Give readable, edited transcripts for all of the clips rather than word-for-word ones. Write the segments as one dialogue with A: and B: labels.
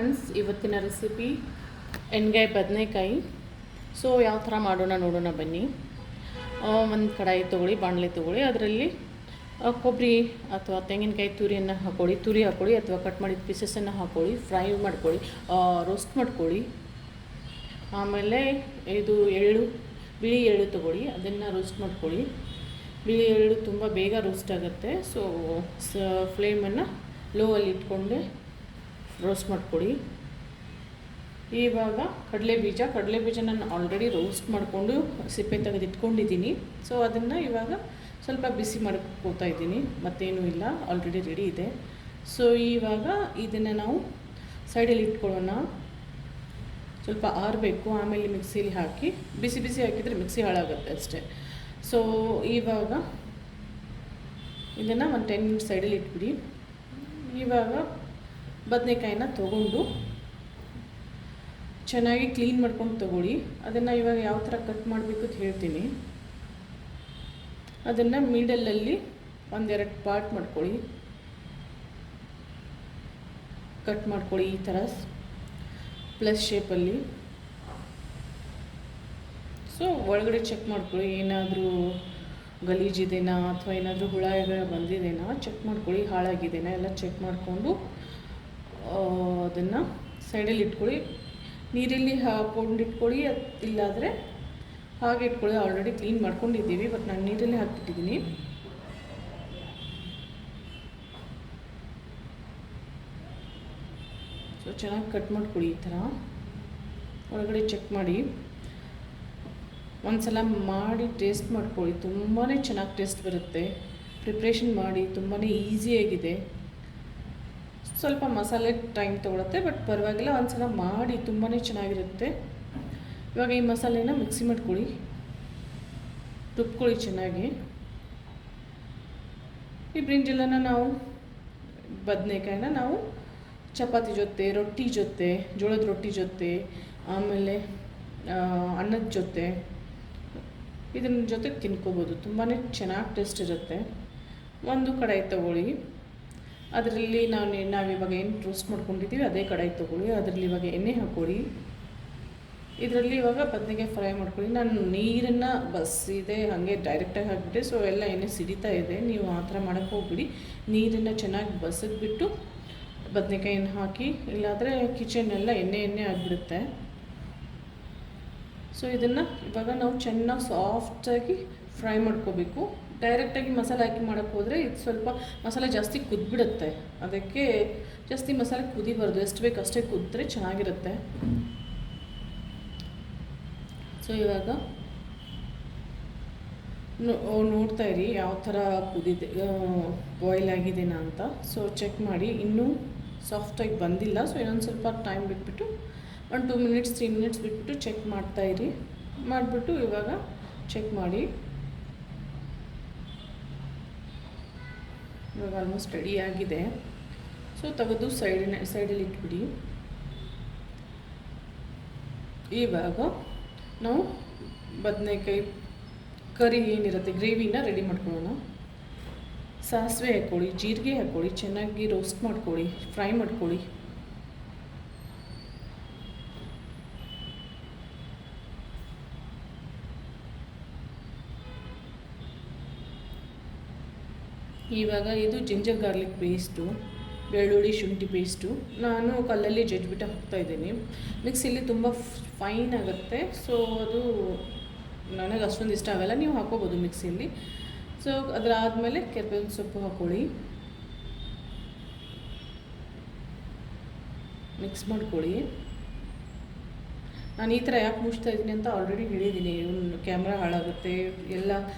A: Friends, ಇವತ್ತಿನ recipe ಎಣ್ಗಾಯಿ ಬದನೆಕಾಯಿ. ಸೊ ಯಾವ ಥರ ಮಾಡೋಣ ನೋಡೋಣ ಬನ್ನಿ. ಒಂದು ಕಡಾಯಿ ತೊಗೊಳ್ಳಿ, ಬಾಣಲೆ ತೊಗೊಳ್ಳಿ. ಅದರಲ್ಲಿ ಕೊಬ್ಬರಿ ಅಥವಾ ತೆಂಗಿನಕಾಯಿ ತುರಿಯನ್ನು ತುರಿ ಹಾಕ್ಕೊಳ್ಳಿ ಅಥವಾ ಕಟ್ ಮಾಡಿದ ಪೀಸಸನ್ನು ಹಾಕ್ಕೊಳ್ಳಿ. ಫ್ರೈ ಮಾಡ್ಕೊಳ್ಳಿ, ರೋಸ್ಟ್ ಮಾಡ್ಕೊಳ್ಳಿ. ಆಮೇಲೆ ಇದು ಬಿಳಿ ಎಳ್ಳು ತೊಗೊಳ್ಳಿ, ಅದನ್ನು ರೋಸ್ಟ್ ಮಾಡ್ಕೊಳ್ಳಿ. ಬಿಳಿ ಎಳ್ಳು ತುಂಬ ಬೇಗ ರೋಸ್ಟ್ ಆಗುತ್ತೆ. ಸೊ ಫ್ಲೇಮನ್ನು ಲೋ ಅಲ್ಲಿ ಇಟ್ಕೊಂಡು ರೋಸ್ಟ್ ಮಾಡ್ಕೊಳ್ಳಿ. ಇವಾಗ ಕಡಲೆ ಬೀಜ ನಾನು ಆಲ್ರೆಡಿ ರೋಸ್ಟ್ ಮಾಡಿಕೊಂಡು ಸಿಪ್ಪೆ ತೆಗೆದು ಇಟ್ಕೊಂಡಿದ್ದೀನಿ. ಸೊ ಅದನ್ನು ಇವಾಗ ಸ್ವಲ್ಪ ಬಿಸಿ ಮಾಡ್ಕೋತಾ ಇದ್ದೀನಿ, ಮತ್ತೇನೂ ಇಲ್ಲ, ಆಲ್ರೆಡಿ ರೆಡಿ ಇದೆ. ಸೊ ಇವಾಗ ಇದನ್ನು ನಾವು ಸೈಡಲ್ಲಿ ಇಟ್ಕೊಳ್ಳೋಣ. ಸ್ವಲ್ಪ ಆರಬೇಕು, ಆಮೇಲೆ ಮಿಕ್ಸಿಲಿ ಹಾಕಿ ಬಿಸಿ ಹಾಕಿದರೆ ಮಿಕ್ಸಿ ಹಾಳಾಗುತ್ತೆ ಅಷ್ಟೇ. ಸೊ ಇವಾಗ ಇದನ್ನು ಒಂದು 10 ಮಿನಿಟ್ಸ್ ಸೈಡಲ್ಲಿ ಇಟ್ಬಿಡಿ. ಇವಾಗ ಬದನೆಕಾಯಿನ ತೊಗೊಂಡು ಚೆನ್ನಾಗಿ ಕ್ಲೀನ್ ಮಾಡ್ಕೊಂಡು ತೊಗೊಳ್ಳಿ. ಅದನ್ನು ಇವಾಗ ಯಾವ ಥರ ಕಟ್ ಮಾಡಬೇಕು ಅಂತ ಹೇಳ್ತೀನಿ. ಅದನ್ನು ಮಿಡಲಲ್ಲಿ ಒಂದೆರಡು ಪಾರ್ಟ್ ಕಟ್ ಮಾಡ್ಕೊಳ್ಳಿ. ಈ ಥರ ಪ್ಲಸ್ ಶೇಪಲ್ಲಿ. ಸೊ ಒಳಗಡೆ ಚೆಕ್ ಮಾಡ್ಕೊಳ್ಳಿ, ಏನಾದರೂ ಗಲೀಜಿದೆನಾ ಅಥವಾ ಏನಾದರೂ ಹುಳ ಬಂದಿದೆನಾ ಚೆಕ್ ಮಾಡ್ಕೊಳ್ಳಿ, ಹಾಳಾಗಿದೆನಾ ಎಲ್ಲ ಚೆಕ್ ಮಾಡಿಕೊಂಡು ಅದನ್ನು ಸೈಡಲ್ಲಿ ಇಟ್ಕೊಳ್ಳಿ. ನೀರಲ್ಲಿ ಹಾಕ್ಕೊಂಡು ಇಟ್ಕೊಳ್ಳಿ, ಇಲ್ಲಾದರೆ ಹಾಗೆ ಇಟ್ಕೊಳ್ಳಿ. ಆಲ್ರೆಡಿ ಕ್ಲೀನ್ ಮಾಡ್ಕೊಂಡಿದ್ದೀವಿ, ಬಟ್ ನಾನು ನೀರಲ್ಲಿ ಹಾಕ್ಬಿಟ್ಟಿದ್ದೀನಿ. ಸೊ ಚೆನ್ನಾಗಿ ಕಟ್ ಮಾಡ್ಕೊಳ್ಳಿ. ಈ ಥರ ಒಳಗಡೆ ಚೆಕ್ ಮಾಡಿ. ಒಂದು ಸಲ ಮಾಡಿ ಟೇಸ್ಟ್ ಮಾಡ್ಕೊಳ್ಳಿ, ತುಂಬಾ ಚೆನ್ನಾಗಿ ಟೇಸ್ಟ್ ಬರುತ್ತೆ. ಪ್ರಿಪ್ರೇಷನ್ ಮಾಡಿ, ತುಂಬಾ ಈಸಿಯಾಗಿದೆ. ಸ್ವಲ್ಪ ಮಸಾಲೆ ಟೈಮ್ ತೊಗೊಳುತ್ತೆ, ಬಟ್ ಪರವಾಗಿಲ್ಲ, ಒಂದು ಸಲ ಮಾಡಿ, ತುಂಬಾ ಚೆನ್ನಾಗಿರುತ್ತೆ. ಇವಾಗ ಈ ಮಸಾಲೆನ ಮಿಕ್ಸಿ ಮಾಡ್ಕೊಳ್ಳಿ, ರುಬ್ಕೊಳ್ಳಿ ಚೆನ್ನಾಗಿ. ಈ ಬ್ರಿಂಜಲನ್ನು ಬದನೆಕಾಯಿನ ನಾವು ಚಪಾತಿ ಜೊತೆ, ರೊಟ್ಟಿ ಜೊತೆ, ಜೋಳದ ರೊಟ್ಟಿ ಜೊತೆ, ಆಮೇಲೆ ಅನ್ನದ ಜೊತೆ, ಇದನ್ನ ಜೊತೆ ತಿನ್ಕೋಬೋದು. ತುಂಬಾ ಚೆನ್ನಾಗಿ ಟೇಸ್ಟ್ ಇರುತ್ತೆ. ಒಂದು ಕಡಾಯಿ ತೊಗೊಳ್ಳಿ, ಅದರಲ್ಲಿ ನಾವಿವಾಗ ಏನು ರೋಸ್ಟ್ ಮಾಡ್ಕೊಂಡಿದ್ದೀವಿ ಅದೇ ಕಡಾಯಿ ತೊಗೊಳ್ಳಿ. ಅದರಲ್ಲಿ ಇವಾಗ ಎಣ್ಣೆ ಹಾಕ್ಕೊಳ್ಳಿ. ಇದರಲ್ಲಿ ಇವಾಗ ಬದನೆಕಾಯಿ ಫ್ರೈ ಮಾಡ್ಕೊಳ್ಳಿ. ನಾನು ನೀರನ್ನು ಬಸಿದೆ ಹಾಗೆ ಡೈರೆಕ್ಟಾಗಿ ಹಾಕಿಬಿಟ್ಟೆ. ಸೊ ಎಲ್ಲ ಎಣ್ಣೆ ಸಿಡಿತಾ ಇದೆ. ನೀವು ಆ ಥರ ಮಾಡೋಕ್ಕೆ ಹೋಗ್ಬಿಡಿ. ನೀರನ್ನು ಚೆನ್ನಾಗಿ ಬಸಿದ್ಬಿಟ್ಟು ಬದನೆಕಾಯಿನ ಹಾಕಿ, ಇಲ್ಲಾಂದರೆ ಕಿಚನ್ನೆಲ್ಲ ಎಣ್ಣೆ ಆಗಿಬಿಡುತ್ತೆ. ಸೊ ಇದನ್ನು ಇವಾಗ ನಾವು ಚೆನ್ನಾಗಿ ಸಾಫ್ಟಾಗಿ ಫ್ರೈ ಮಾಡ್ಕೋಬೇಕು. ಡೈರೆಕ್ಟಾಗಿ ಮಸಾಲೆ ಹಾಕಿ ಮಾಡೋಕ್ಕೆ ಹೋದರೆ ಇದು ಸ್ವಲ್ಪ ಮಸಾಲೆ ಜಾಸ್ತಿ ಕುದ್ಬಿಡುತ್ತೆ. ಅದಕ್ಕೆ ಜಾಸ್ತಿ ಮಸಾಲೆ ಕುದಿಬಾರ್ದು, ಎಷ್ಟು ಬೇಕು ಅಷ್ಟೇ ಕುದಿದ್ರೆ ಚೆನ್ನಾಗಿರುತ್ತೆ. ಸೊ ಇವಾಗ ನೋಡ್ತಾ ಇರಿ ಯಾವ ಥರ ಕುದಿದೆ, ಬಾಯ್ಲ್ ಆಗಿದೆನಾ ಅಂತ. ಸೊ ಚೆಕ್ ಮಾಡಿ, ಇನ್ನೂ ಸಾಫ್ಟಾಗಿ ಬಂದಿಲ್ಲ. ಸೊ ಇನ್ನೊಂದು ಸ್ವಲ್ಪ ಟೈಮ್ ಬಿಟ್ಬಿಟ್ಟು ಒಂದು 2 ಮಿನಿಟ್ಸ್ 3 ಮಿನಿಟ್ಸ್ ಬಿಟ್ಬಿಟ್ಟು ಚೆಕ್ ಮಾಡ್ತಾಯಿರಿ. ಮಾಡಿಬಿಟ್ಟು ಇವಾಗ ಚೆಕ್ ಮಾಡಿ. ಇವಾಗ ಆಲ್ಮೋಸ್ಟ್ ರೆಡಿ ಆಗಿದೆ. ಸೊ ತೆಗೆದು ಸೈಡಲ್ಲಿ ಇಟ್ಬಿಡಿ. ಇವಾಗ ನಾವು ಬದನೆಕಾಯಿ ಕರಿ ಏನಿರುತ್ತೆ ಗ್ರೇವಿನ ರೆಡಿ ಮಾಡ್ಕೊಳ್ಳೋಣ. ಸಾಸಿವೆ ಹಾಕ್ಕೊಳ್ಳಿ, ಜೀರಿಗೆ ಹಾಕ್ಕೊಳ್ಳಿ, ಚೆನ್ನಾಗಿ ರೋಸ್ಟ್ ಮಾಡ್ಕೊಳ್ಳಿ, ಫ್ರೈ ಮಾಡ್ಕೊಳ್ಳಿ. ಇವಾಗ ಇದು ಜಿಂಜರ್ ಗಾರ್ಲಿಕ್ ಪೇಸ್ಟು, ಬೆಳ್ಳುಳ್ಳಿ ಶುಂಠಿ ಪೇಸ್ಟು ನಾನು ಕಲ್ಲಲ್ಲಿ ಜಜ್ಜಿಬಿಟ್ಟು ಹಾಕ್ತಾಯಿದ್ದೀನಿ. ಮಿಕ್ಸಿಲಿ ತುಂಬ ಫೈನ್ ಆಗುತ್ತೆ. ಸೊ ಅದು ನನಗೆ ಅಷ್ಟೊಂದು ಇಷ್ಟ ಆಗಲ್ಲ, ನೀವು ಹಾಕ್ಕೋಬೋದು ಮಿಕ್ಸಿಲಿ. ಸೊ ಅದರಾದಮೇಲೆ ಕರಿಬೇವಿನ ಸೊಪ್ಪು ಹಾಕ್ಕೊಳ್ಳಿ, ಮಿಕ್ಸ್ ಮಾಡ್ಕೊಳ್ಳಿ. ನಾನು ಈ ಥರ ಯಾಕೆ ಮುಚ್ತಾ ಇದ್ದೀನಿ ಅಂತ ಆಲ್ರೆಡಿ ಹೇಳಿದ್ದೀನಿ. ಕ್ಯಾಮ್ರಾ ಹಾಳಾಗುತ್ತೆ, ಎಲ್ಲ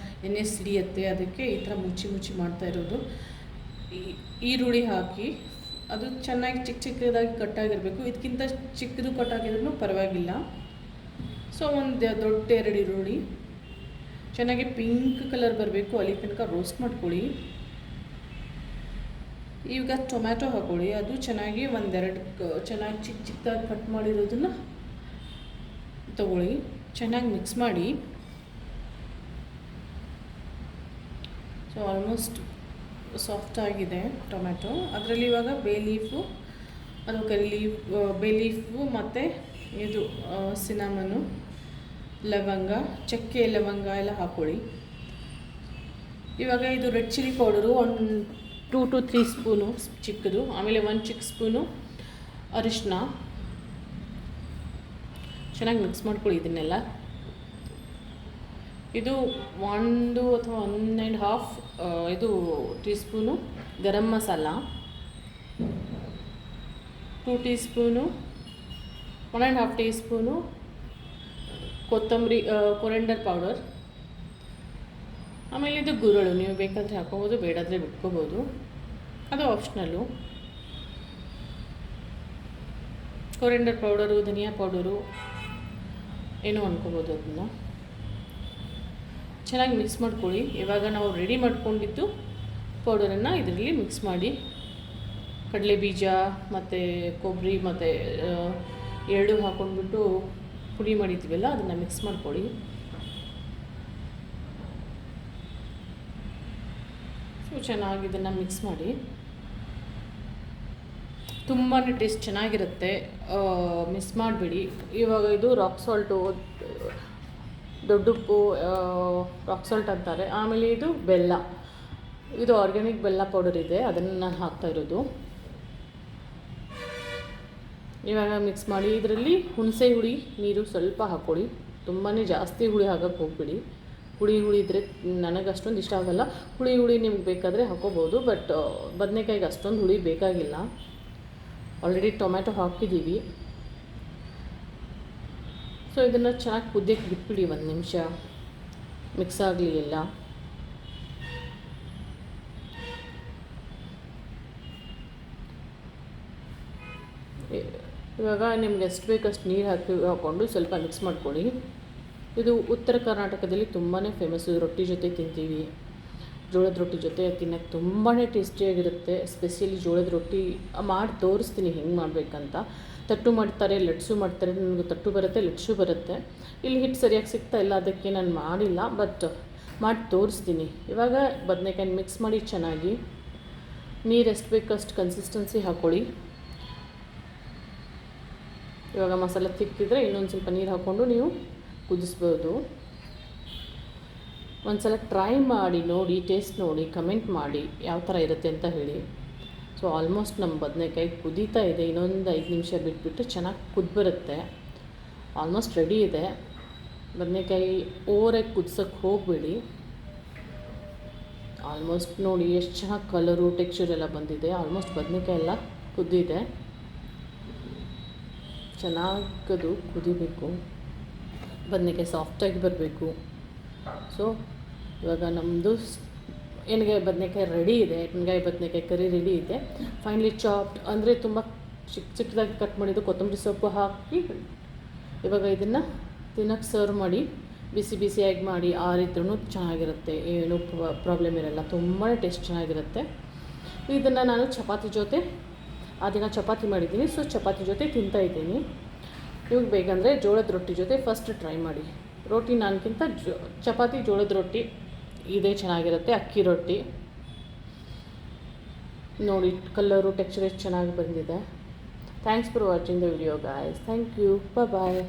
A: ಎಣ್ಣೆ ಸಿಡಿಯುತ್ತೆ, ಅದಕ್ಕೆ ಈ ಥರ ಮುಚ್ಚಿ ಮಾಡ್ತಾ ಇರೋದು. ಈರುಳ್ಳಿ ಹಾಕಿ ಅದು ಚೆನ್ನಾಗಿ ಚಿಕ್ಕದಾಗಿ ಕಟ್ಟಾಗಿರಬೇಕು. ಇದಕ್ಕಿಂತ ಚಿಕ್ಕದು ಕಟ್ಟಾಗಿದ್ರೂ ಪರವಾಗಿಲ್ಲ. ಸೊ ಒಂದು ದೊಡ್ಡ 2 ಈರುಳ್ಳಿ ಚೆನ್ನಾಗಿ ಪಿಂಕ್ ಕಲರ್ ಬರಬೇಕು, ಅಲ್ಲಿ ತನಕ ರೋಸ್ಟ್ ಮಾಡ್ಕೊಳ್ಳಿ. ಈಗ ಟೊಮ್ಯಾಟೊ ಹಾಕ್ಕೊಳ್ಳಿ, ಅದು ಚೆನ್ನಾಗಿ ಒಂದೆರಡು ಚೆನ್ನಾಗಿ ಚಿಕ್ಕದಾಗಿ ಕಟ್ ಮಾಡಿರೋದನ್ನು ತಗೊಳ್ಳಿ, ಚೆನ್ನಾಗಿ ಮಿಕ್ಸ್ ಮಾಡಿ. ಆಲ್ಮೋಸ್ಟ್ ಸಾಫ್ಟ್ ಆಗಿದೆ ಟೊಮ್ಯಾಟೊ. ಅದರಲ್ಲಿ ಇವಾಗ ಬೇ ಲೀಫು ಅದು ಕರಿ ಲೀಫ್, ಬೇ ಲೀಫು ಮತ್ತು ಇದು ಸಿನಮನು, ಲವಂಗ, ಚಕ್ಕೆ ಲವಂಗ ಎಲ್ಲ ಹಾಕ್ಕೊಳ್ಳಿ. ಇವಾಗ ಇದು ರೆಡ್ ಚಿಲ್ಲಿ ಪೌಡರು ಒಂದು 2 to 3 ಸ್ಪೂನು ಚಿಕ್ಕದು. ಆಮೇಲೆ 1 ಚಿಕ್ಕ ಸ್ಪೂನು ಅರಿಶಿನ. ಚೆನ್ನಾಗಿ ಮಿಕ್ಸ್ ಮಾಡ್ಕೊಳ್ಳಿ ಇದನ್ನೆಲ್ಲ. ಇದು 1 ಅಥವಾ 1.5 ಇದು teaspoon garam masala, 2 teaspoon 1.5 teaspoon ಕೊತ್ತಂಬರಿ ಕೊರೆಂಡರ್ ಪೌಡರ್. ಆಮೇಲೆ ಇದು ಗುರಳು, ನೀವು ಬೇಕಾದರೆ ಹಾಕೋಬೋದು, ಬೇಡಾದರೆ ಬಿಟ್ಕೋಬೋದು, ಅದು ಆಪ್ಷನಲ್ಲು. ಕೊರೆಂಡರ್ ಪೌಡರು, ಧನಿಯಾ ಪೌಡರು ಏನೋ ಅನ್ಕೋಬೋದು. ಅದನ್ನು ಚೆನ್ನಾಗಿ ಮಿಕ್ಸ್ ಮಾಡ್ಕೊಳ್ಳಿ. ಇವಾಗ ನಾವು ರೆಡಿ ಮಾಡ್ಕೊಂಡಿದ್ದು ಪೌಡರನ್ನು ಇದರಲ್ಲಿ ಮಿಕ್ಸ್ ಮಾಡಿ, ಕಡಲೆ ಬೀಜ ಮತ್ತು ಕೊಬ್ಬರಿ ಮತ್ತು ಎರಡು ಹಾಕ್ಕೊಂಡ್ಬಿಟ್ಟು ಪುಡಿ ಮಾಡಿದ್ದೀವಲ್ಲ ಅದನ್ನು ಮಿಕ್ಸ್ ಮಾಡ್ಕೊಳ್ಳಿ. ಸೊ ಚೆನ್ನಾಗಿ ಇದನ್ನು ಮಿಕ್ಸ್ ಮಾಡಿ. ತುಂಬಾ ಟೇಸ್ಟ್ ಚೆನ್ನಾಗಿರುತ್ತೆ, ಮಿಸ್ ಮಾಡಬೇಡಿ. ಇವಾಗ ಇದು ರಾಕ್ ಸಾಲ್ಟು, ದೊಡ್ಡುಪ್ಪು, ರಾಕ್ ಸಾಲ್ಟ್ ಅಂತಾರೆ. ಆಮೇಲೆ ಇದು ಬೆಲ್ಲ, ಇದು ಆರ್ಗ್ಯಾನಿಕ್ ಬೆಲ್ಲ ಪೌಡರ್ ಇದೆ, ಅದನ್ನು ನಾನು ಹಾಕ್ತಾಯಿರೋದು. ಇವಾಗ ಮಿಕ್ಸ್ ಮಾಡಿ ಇದರಲ್ಲಿ ಹುಣಸೆ ಹುಳಿ ನೀರು ಸ್ವಲ್ಪ ಹಾಕ್ಕೊಳ್ಳಿ. ತುಂಬಾ ಜಾಸ್ತಿ ಹುಳಿ ಹಾಕಕ್ಕೆ ಹೋಗ್ಬಿಡಿ. ಹುಳಿ ಇದ್ದರೆ ನನಗೆ ಅಷ್ಟೊಂದು ಇಷ್ಟ ಆಗೋಲ್ಲ. ಹುಳಿ ನಿಮ್ಗೆ ಬೇಕಾದರೆ ಹಾಕೋಬೋದು, ಬಟ್ ಬದನೆಕಾಯಿಗೆ ಅಷ್ಟೊಂದು ಹುಳಿ ಬೇಕಾಗಿಲ್ಲ. ಆಲ್ರೆಡಿ ಟೊಮ್ಯಾಟೊ ಹಾಕಿದ್ದೀವಿ. ಸೊ ಇದನ್ನು ಚೆನ್ನಾಗಿ ಕುದಿಯಕ್ಕೆ ಬಿಟ್ಬಿಡಿ, 1 ನಿಮಿಷ ಮಿಕ್ಸ್ ಆಗಲಿ ಎಲ್ಲ. ಇವಾಗ ನಿಮ್ಗೆ ಎಷ್ಟು ಬೇಕಷ್ಟು ನೀರು ಹಾಕ್ಕೊಂಡು ಸ್ವಲ್ಪ ಮಿಕ್ಸ್ ಮಾಡ್ಕೊಳ್ಳಿ. ಇದು ಉತ್ತರ ಕರ್ನಾಟಕದಲ್ಲಿ ತುಂಬಾ ಫೇಮಸ್ಸು. ರೊಟ್ಟಿ ಜೊತೆ ತಿಂತೀವಿ, ಜೋಳದ ರೊಟ್ಟಿ ಜೊತೆ ತಿನ್ನೋಕ್ಕೆ ತುಂಬಾ ಟೇಸ್ಟಿಯಾಗಿರುತ್ತೆ. ಸ್ಪೆಷಲಿ ಜೋಳದ ರೊಟ್ಟಿ ಮಾಡಿ ತೋರಿಸ್ತೀನಿ ಹೆಂಗೆ ಮಾಡಬೇಕಂತ. ತಟ್ಟು ಮಾಡ್ತಾರೆ, ಲಟ್ಸು ಮಾಡ್ತಾರೆ. ನನಗೆ ತಟ್ಟು ಬರುತ್ತೆ, ಲಟ್ಸು ಬರುತ್ತೆ. ಇಲ್ಲಿ ಹಿಟ್ಟು ಸರಿಯಾಗಿ ಸಿಗ್ತಾ ಇಲ್ಲ, ಅದಕ್ಕೆ ನಾನು ಮಾಡಿಲ್ಲ, ಬಟ್ ಮಾಡಿ ತೋರಿಸ್ತೀನಿ. ಇವಾಗ ಬದನೆಕಾಯಿ ಮಿಕ್ಸ್ ಮಾಡಿ ಚೆನ್ನಾಗಿ. ನೀರು ಎಷ್ಟು ಬೇಕಷ್ಟು ಕನ್ಸಿಸ್ಟೆನ್ಸಿ ಹಾಕ್ಕೊಳ್ಳಿ. ಇವಾಗ ಮಸಾಲೆ ತಿಕ್ಕಿದ್ರೆ ಇನ್ನೊಂದು ಸ್ವಲ್ಪ ನೀರು ಹಾಕ್ಕೊಂಡು ನೀವು ಕುದಿಸ್ಬೋದು. ಒಂದು ಸಲ ಟ್ರೈ ಮಾಡಿ ನೋಡಿ, ಟೇಸ್ಟ್ ನೋಡಿ, ಕಮೆಂಟ್ ಮಾಡಿ ಯಾವ ಥರ ಇರುತ್ತೆ ಅಂತ ಹೇಳಿ. ಸೊ ಆಲ್ಮೋಸ್ಟ್ ನಮ್ಮ ಬದನೆಕಾಯಿ ಕುದೀತಾ ಇದೆ. ಇನ್ನೊಂದು 5 ನಿಮಿಷ ಬಿಟ್ಬಿಟ್ಟು ಚೆನ್ನಾಗಿ ಕುದ್ಬರುತ್ತೆ. ಆಲ್ಮೋಸ್ಟ್ ರೆಡಿ ಇದೆ. ಬದನೆಕಾಯಿ ಓವರಾಗಿ ಕುದಿಸೋಕ್ಕೆ ಹೋಗಬೇಡಿ. ಆಲ್ಮೋಸ್ಟ್ ನೋಡಿ ಎಷ್ಟು ಚೆನ್ನಾಗಿ ಕಲರು, ಟೆಕ್ಸ್ಚರ್ ಎಲ್ಲ ಬಂದಿದೆ. ಆಲ್ಮೋಸ್ಟ್ ಬದನೆಕಾಯಿ ಎಲ್ಲ ಕುದ್ದಿದೆ. ಚೆನ್ನಾಗದು ಕುದಿಬೇಕು, ಬದನೆಕಾಯಿ ಸಾಫ್ಟಾಗಿ ಬರಬೇಕು. ಸೊ ಇವಾಗ ನಮ್ಮದು ಎಣ್ಗಾಯಿ ಬದನೆಕಾಯಿ ರೆಡಿ ಇದೆ. ಎಣ್ಗಾಯಿ ಬದನೆಕಾಯಿ ಕರಿ ರೆಡಿ ಇದೆ. ಫೈನಲಿ ಚಾಪ್ಡ್ ಅಂದರೆ ತುಂಬ ಚಿಕ್ಕದಾಗಿ ಕಟ್ ಮಾಡಿದ್ದು ಕೊತ್ತಂಬರಿ ಸೊಪ್ಪು ಹಾಕಿ ಇವಾಗ ಇದನ್ನು ತಿನ್ನೋಕ್ಕೆ ಸರ್ವ್ ಮಾಡಿ. ಬಿಸಿಯಾಗಿ ಮಾಡಿ ಆರಿದ್ರೂ ಚೆನ್ನಾಗಿರುತ್ತೆ, ಏನೂ ಪ್ರಾಬ್ಲಮ್ ಇರೋಲ್ಲ. ತುಂಬಾ ಟೇಸ್ಟ್ ಚೆನ್ನಾಗಿರುತ್ತೆ. ಇದನ್ನು ನಾನು ಚಪಾತಿ ಜೊತೆ, ಆ ದಿನ ಚಪಾತಿ ಮಾಡಿದ್ದೀನಿ, ಸೊ ಚಪಾತಿ ಜೊತೆ ತಿಂತಾಯಿದ್ದೀನಿ. ಇವಾಗ ಬೇಕಂದರೆ ಜೋಳದ ರೊಟ್ಟಿ ಜೊತೆ ಫಸ್ಟ್ ಟ್ರೈ ಮಾಡಿ. ರೋಟಿ ನಾನ್ಗಿಂತ ಚಪಾತಿ ಜೋಳದ ರೊಟ್ಟಿ ಇದೇ ಚೆನ್ನಾಗಿರುತ್ತೆ. ಅಕ್ಕಿ ರೊಟ್ಟಿ ನೋಡಿ, ಕಲರು ಟೆಕ್ಸ್ಚರ್ ಎಷ್ಟು ಚೆನ್ನಾಗಿ ಬಂದಿದೆ. Thanks for watching the video guys. Thank you. Bye.